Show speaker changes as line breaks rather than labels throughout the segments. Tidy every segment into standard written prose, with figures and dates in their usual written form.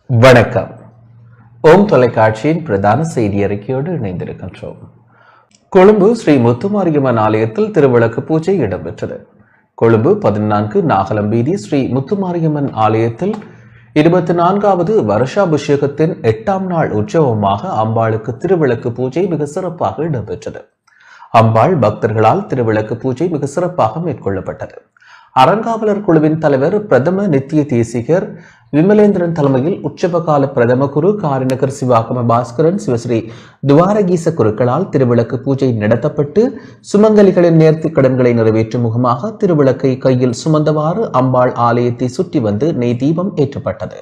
வணக்கம். ஓம் தொலைக்காட்சியின் பிரதான செய்தி அறிக்கையோடு இணைந்திருக்கின்றோம். கொழும்பு ஸ்ரீ முத்துமாரியம்மன் ஆலயத்தில் திருவிளக்கு பூஜை இடம்பெற்றது. கொழும்பு 14 நாகலம் வீதி ஸ்ரீ முத்துமாரியம்மன் ஆலயத்தில் 24வது வருஷாபிஷேகத்தின் 8ஆம் நாள் உற்சவமாக அம்பாளுக்கு திருவிளக்கு பூஜை மிக சிறப்பாக இடம்பெற்றது. அம்பாள் பக்தர்களால் திருவிளக்கு பூஜை மிக சிறப்பாக மேற்கொள்ளப்பட்டது. அறங்காவலர் குழுவின் தலைவர் பிரதம நித்திய தேசிகர் விமலேந்திரன் தலைமையில் உற்சவகால பிரதம குரு காரிநகர் சிவாகம பாஸ்கரன் சிவஸ்ரீ துவாரகீச குருக்களால் திருவிளக்கு பூஜை நடத்தப்பட்டு சுமங்கலிகளின் நேர்த்திக் கடன்களை நிறைவேற்றும் முகமாக திருவிளக்கை கையில் சுமந்தவாறு அம்பாள் ஆலயத்தை சுற்றி வந்து நெய் தீபம் ஏற்றப்பட்டது.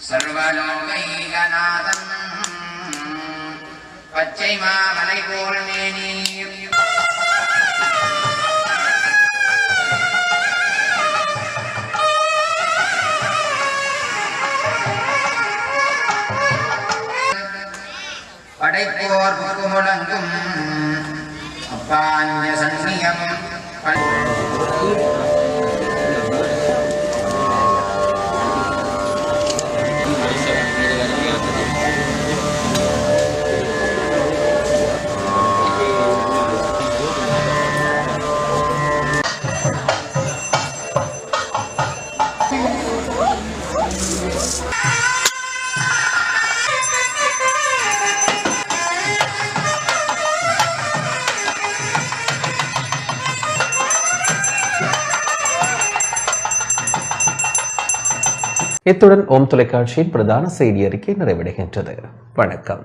சர்வலோகைகநாதம் பச்சை மாமலை போல் மேனி படைப்போர் முழங்கும் அப்பாஞ்ச சன்னியம்
இத்துடன் ஓம் தொலைக்காட்சியின் பிரதான செய்தி அறிக்கை நிறைவடைகின்றது. வணக்கம்.